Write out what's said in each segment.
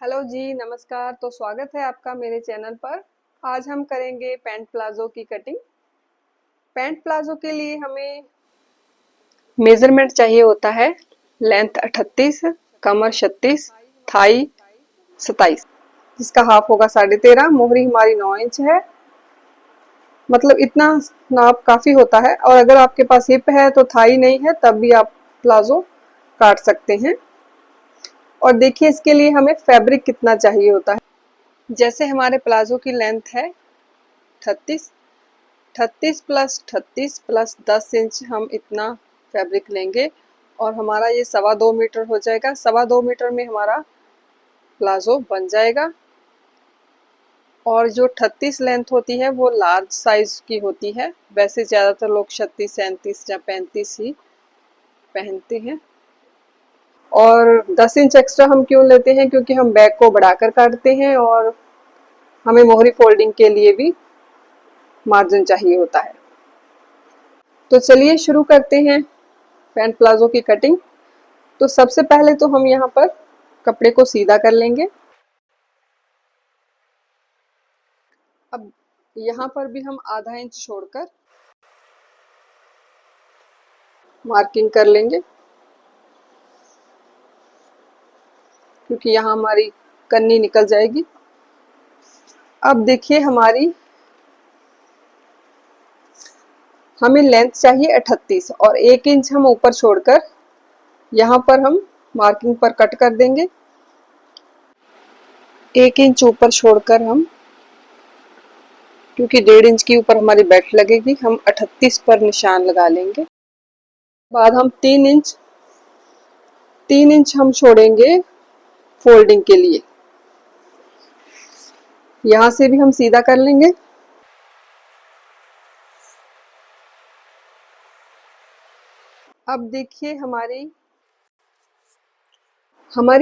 Hello जी, नमस्कार। तो स्वागत है आपका मेरे चैनल पर। आज हम करेंगे पैंट प्लाजो की कटिंग। पैंट प्लाजो के लिए हमें मेजरमेंट चाहिए होता है लेंथ 38, कमर 36, थाई 27, जिसका हाफ होगा 13.5। मोहरी हमारी 9 इंच है, मतलब इतना नाप काफी होता है। और अगर आपके पास हिप है तो थाई नहीं है तब भी आप प्लाजो काट सकते हैं। और देखिए इसके लिए हमें फैब्रिक कितना चाहिए होता है। जैसे हमारे प्लाजो की लेंथ है 38, 38 प्लस 38 प्लस 10 इंच हम इतना फैब्रिक लेंगे और हमारा ये 2.25 मीटर हो जाएगा। 2.25 मीटर में हमारा प्लाजो बन जाएगा। और जो 38 लेंथ होती है वो लार्ज साइज की होती है। वैसे ज़्यादातर लोग 36, 37 या 35 ही पहनते हैं। और 10 इंच एक्स्ट्रा हम क्यों लेते हैं, क्योंकि हम बैक को बढ़ाकर काटते हैं और हमें मोहरी फोल्डिंग के लिए भी मार्जिन चाहिए होता है। तो चलिए शुरू करते हैं पैंट प्लाजो की कटिंग। तो सबसे पहले तो हम यहाँ पर कपड़े को सीधा कर लेंगे। अब यहाँ पर भी हम आधा इंच छोड़कर मार्किंग कर लेंगे, क्योंकि यहाँ हमारी कन्नी निकल जाएगी। अब देखिए हमें लेंथ चाहिए 38 और 1 इंच हम ऊपर छोड़कर यहाँ पर हम मार्किंग पर कट कर देंगे। 1 इंच ऊपर छोड़कर हम, क्योंकि 1.5 इंच की ऊपर हमारी बेल्ट लगेगी, हम 38 पर निशान लगा लेंगे। बाद हम 3 इंच हम छोड़ेंगे फोल्डिंग के लिए। यहाँ से भी हम सीधा कर लेंगे। अब देखिए हमारी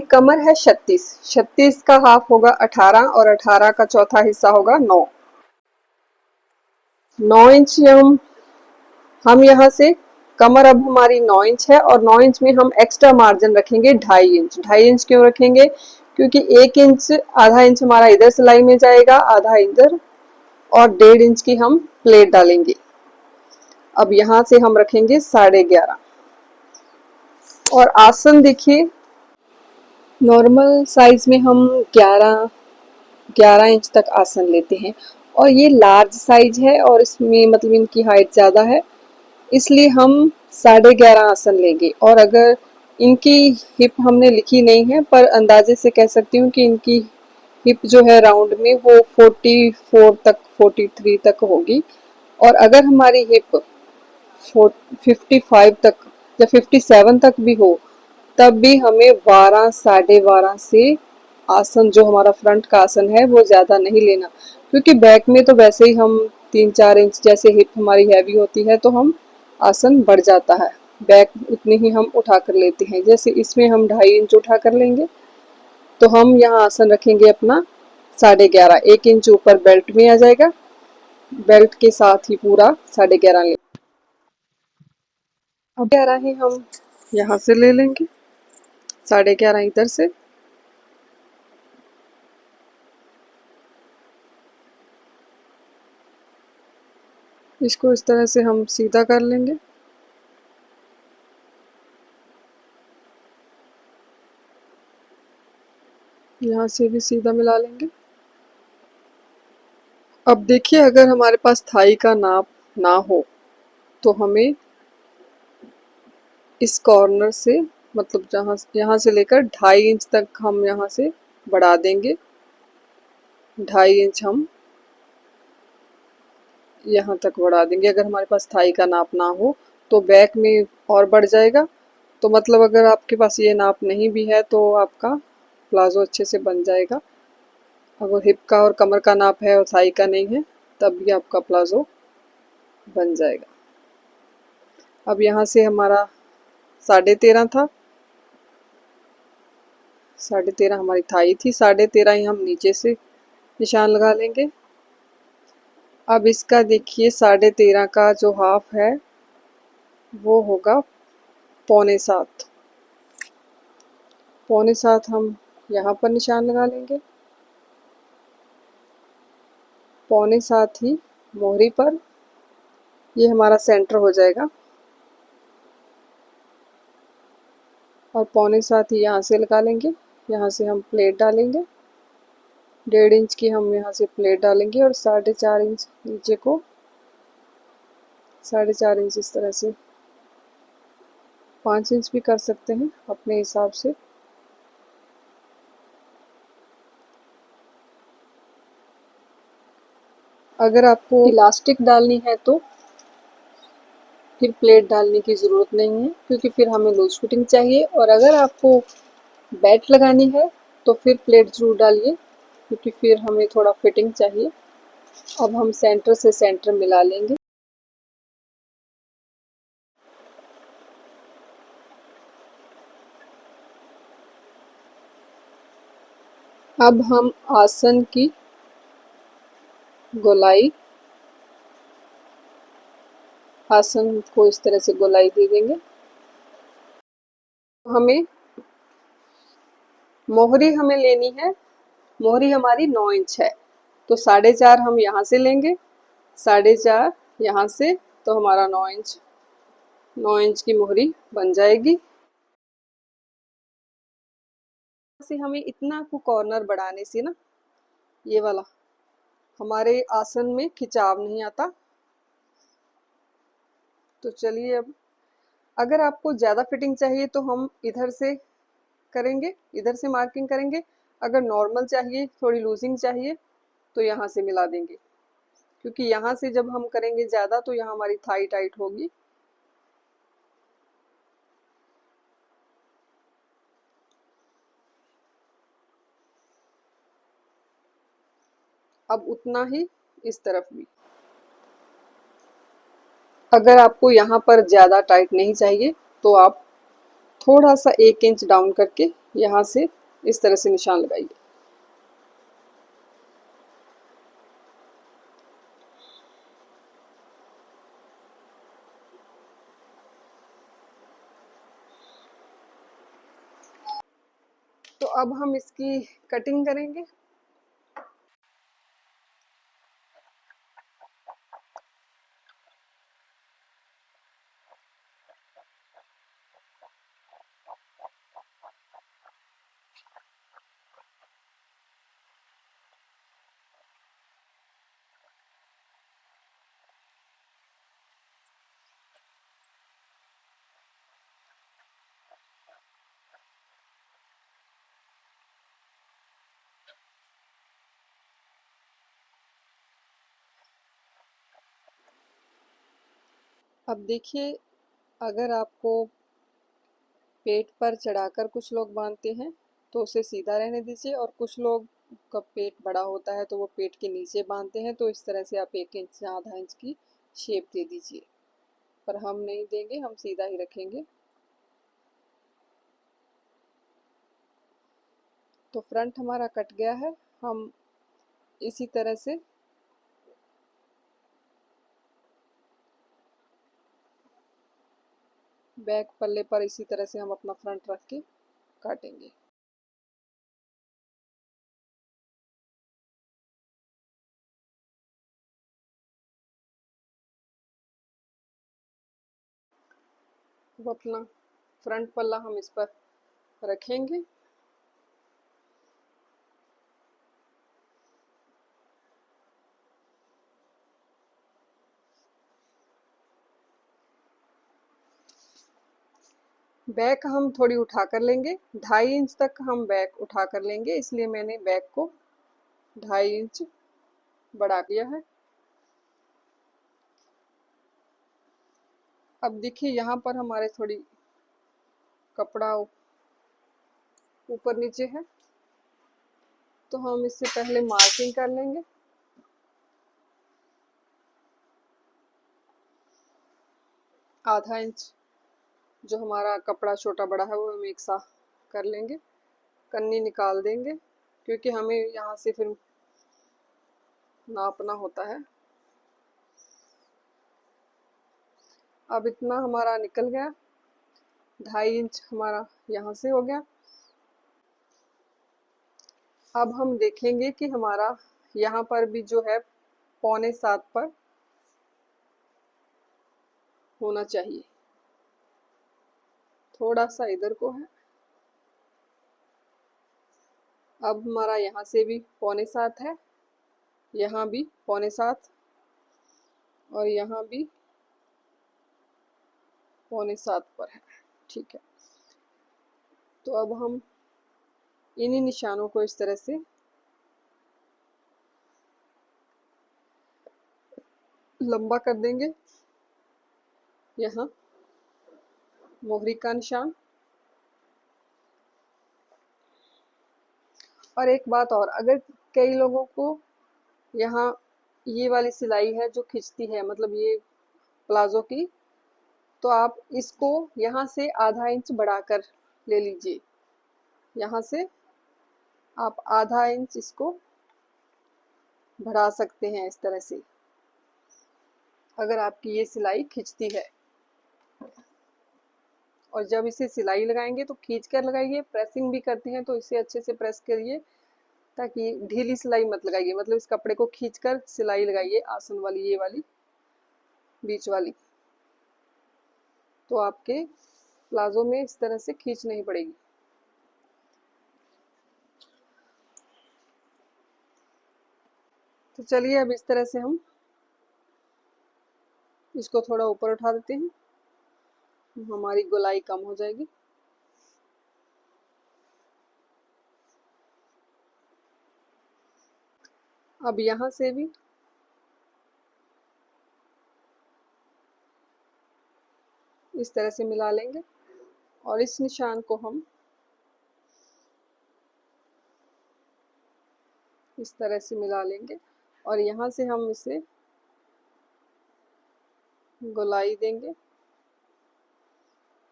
कमर है 36, 36 का हाफ होगा 18 और 18 का चौथा हिस्सा होगा 9। 9 इंच हम यहाँ से, कमर अब हमारी 9 इंच है और 9 इंच में हम एक्स्ट्रा मार्जिन रखेंगे 2.5 इंच। 2.5 इंच क्यों रखेंगे, क्योंकि 1 इंच, आधा इंच हमारा इधर सिलाई में जाएगा, आधा इधर, और 1.5 इंच की हम प्लेट डालेंगे। अब यहाँ से हम रखेंगे 11.5। और आसन देखिए, नॉर्मल साइज में हम 11 इंच तक आसन लेते हैं और ये लार्ज साइज है और इसमें मतलब इनकी हाइट ज़्यादा है, इसलिए हम 11.5 आसन लेंगे। और अगर इनकी हिप हमने लिखी नहीं है, पर अंदाजे से कह सकती हूँ कि इनकी हिप जो है राउंड में वो 44 तक, 43 तक होगी। और अगर हमारी हिप 55 तक या 57 तक भी हो तब भी हमें 12, 12.5 से आसन, जो हमारा फ्रंट का आसन है, वो ज़्यादा नहीं लेना, क्योंकि बैक में तो वैसे ही हम 3-4 इंच, जैसे हिप हमारी हैवी होती है तो हम आसन बढ़ जाता है, बैक उतनी ही हम उठा कर लेते हैं। जैसे इसमें हम 2.5 इंच उठा कर लेंगे तो हम यहाँ आसन रखेंगे अपना 11.5। 1 इंच ऊपर बेल्ट में आ जाएगा, बेल्ट के साथ ही पूरा 11.5 ले। अब 11 ही हम यहाँ से ले लेंगे, 11.5 इधर से। इसको इस तरह से हम सीधा कर लेंगे। यहाँ से भी सीधा मिला लेंगे। अब देखिए, अगर हमारे पास थाई का नाप ना हो तो हमें इस कॉर्नर से, मतलब जहाँ यहाँ से लेकर 2.5 इंच तक हम यहाँ से बढ़ा देंगे। 2.5 इंच हम यहाँ तक बढ़ा देंगे। अगर हमारे पास थाई का नाप ना हो तो बैक में और बढ़ जाएगा। तो मतलब अगर आपके पास ये नाप नहीं भी है तो आपका प्लाजो अच्छे से बन जाएगा। अगर हिप का और कमर का नाप है और थाई का नहीं है तब भी आपका प्लाजो बन जाएगा। अब यहाँ से हमारा 13.5 था, 13.5 हमारी थाई थी, 13.5 ही हम नीचे से निशान लगा लेंगे। अब इसका देखिए 13.5 का जो हाफ है वो होगा 6.25। 6.25 हम यहाँ पर निशान लगा लेंगे। 6.25 ही मोहरी पर, ये हमारा सेंटर हो जाएगा। और 6.25 ही यहाँ से लगा लेंगे। यहाँ से हम प्लेट डालेंगे, 1.5 इंच की हम यहाँ से प्लेट डालेंगे और 4.5 इंच नीचे को, 4.5 इंच इस तरह से, 5 इंच भी कर सकते हैं अपने हिसाब से। अगर आपको इलास्टिक डालनी है तो फिर प्लेट डालने की ज़रूरत नहीं है, क्योंकि फिर हमें लूज फिटिंग चाहिए। और अगर आपको बेल्ट लगानी है तो फिर प्लेट ज़रूर डालिए, क्योंकि फिर हमें थोड़ा फिटिंग चाहिए। अब हम सेंटर से सेंटर मिला लेंगे। अब हम आसन की गोलाई, आसन को इस तरह से गोलाई दे देंगे। हमें मोहरी हमें लेनी है, मोहरी हमारी 9 इंच है, तो 4.5 हम यहाँ से लेंगे, 4.5 यहाँ से, तो हमारा 9 इंच की मोहरी बन जाएगी। से हमें इतना को कॉर्नर बढ़ाने से ना, ये वाला हमारे आसन में खिंचाव नहीं आता। तो चलिए, अब अगर आपको ज़्यादा फिटिंग चाहिए तो हम इधर से करेंगे, इधर से मार्किंग करेंगे। अगर नॉर्मल चाहिए, थोड़ी लूजिंग चाहिए, तो यहाँ से मिला देंगे, क्योंकि यहाँ से जब हम करेंगे ज़्यादा तो यहाँ हमारी थाई टाइट होगी। अब उतना ही इस तरफ भी। अगर आपको यहाँ पर ज़्यादा टाइट नहीं चाहिए तो आप थोड़ा सा 1 इंच डाउन करके यहाँ से इस तरह से निशान लगाइए। तो अब हम इसकी कटिंग करेंगे। अब देखिए, अगर आपको पेट पर चढ़ाकर कुछ लोग बांधते हैं तो उसे सीधा रहने दीजिए, और कुछ लोग का पेट बड़ा होता है तो वो पेट के नीचे बांधते हैं, तो इस तरह से आप 1 इंच या आधा इंच की शेप दे दीजिए। पर हम नहीं देंगे, हम सीधा ही रखेंगे। तो फ्रंट हमारा कट गया है। हम इसी तरह से बैक पल्ले पर इसी तरह से हम अपना फ्रंट रख के काटेंगे। अब अपना फ्रंट पल्ला हम इस पर रखेंगे। बैक हम थोड़ी उठा कर लेंगे, 2.5 इंच तक हम बैक उठा कर लेंगे, इसलिए मैंने बैक को 2.5 इंच बढ़ा दिया है। अब देखिए, यहाँ पर हमारे थोड़ी कपड़ा ऊपर नीचे है, तो हम इससे पहले मार्किंग कर लेंगे। आधा इंच जो हमारा कपड़ा छोटा बड़ा है वो हम एक साथ कर लेंगे, कन्नी निकाल देंगे, क्योंकि हमें यहाँ से फिर नापना होता है। अब इतना हमारा निकल गया, 2.5 इंच हमारा यहाँ से हो गया। अब हम देखेंगे कि हमारा यहाँ पर भी जो है 6:45 पर होना चाहिए, थोड़ा सा इधर को है। अब हमारा यहाँ से भी 6:45 है, यहाँ भी 6:45 और यहाँ भी 6:45 पर है। ठीक है, तो अब हम इन्हीं निशानों को इस तरह से लंबा कर देंगे। यहाँ मोहरी का निशान। और एक बात और, अगर कई लोगों को यहाँ ये वाली सिलाई है जो खिंचती है, मतलब ये प्लाजो की, तो आप इसको यहाँ से आधा इंच बढ़ाकर ले लीजिए। यहाँ से आप आधा इंच इसको बढ़ा सकते हैं इस तरह से, अगर आपकी ये सिलाई खिंचती है। और जब इसे सिलाई लगाएंगे तो खींच कर लगाइए, प्रेसिंग भी करते हैं तो इसे अच्छे से प्रेस करिए, ताकि ढीली सिलाई मत लगाइए, मतलब इस कपड़े को खींचकर सिलाई लगाइए, आसन वाली, ये वाली बीच वाली, तो आपके प्लाजो में इस तरह से खींच नहीं पड़ेगी। तो चलिए अब इस तरह से हम इसको थोड़ा ऊपर उठा देते हैं, हमारी गोलाई कम हो जाएगी। अब यहाँ से भी इस तरह से मिला लेंगे और इस निशान को हम इस तरह से मिला लेंगे और यहाँ से हम इसे गोलाई देंगे।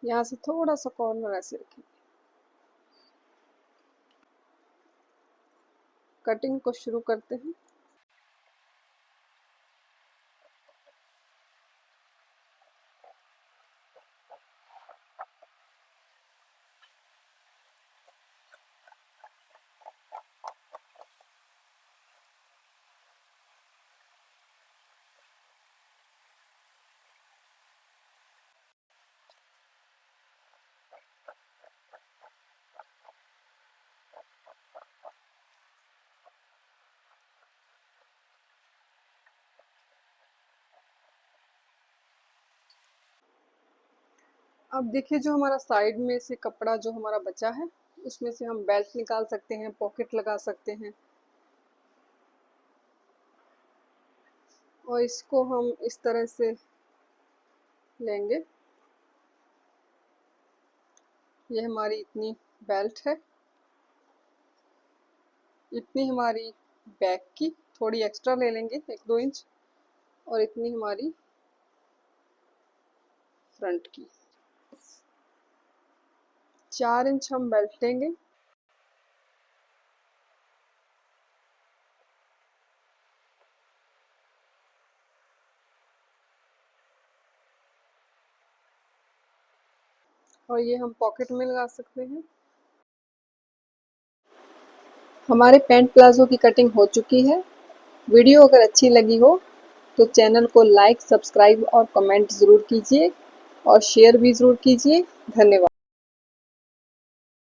यहाँ से थोड़ा सा कॉर्नर ऐसे रखेंगे। कटिंग को शुरू करते हैं। अब देखिए, जो हमारा साइड में से कपड़ा जो हमारा बचा है, उसमें से हम बेल्ट निकाल सकते हैं, पॉकेट लगा सकते हैं, और इसको हम इस तरह से लेंगे। ये हमारी इतनी बेल्ट है, इतनी हमारी बैक की, थोड़ी एक्स्ट्रा ले लेंगे 1-2 इंच, और इतनी हमारी फ्रंट की 4 इंच हम बेल्ट लेंगे। और ये हम पॉकेट में लगा सकते हैं। हमारे पैंट प्लाजो की कटिंग हो चुकी है। वीडियो अगर अच्छी लगी हो तो चैनल को लाइक, सब्सक्राइब और कमेंट ज़रूर कीजिए और शेयर भी ज़रूर कीजिए। धन्यवाद।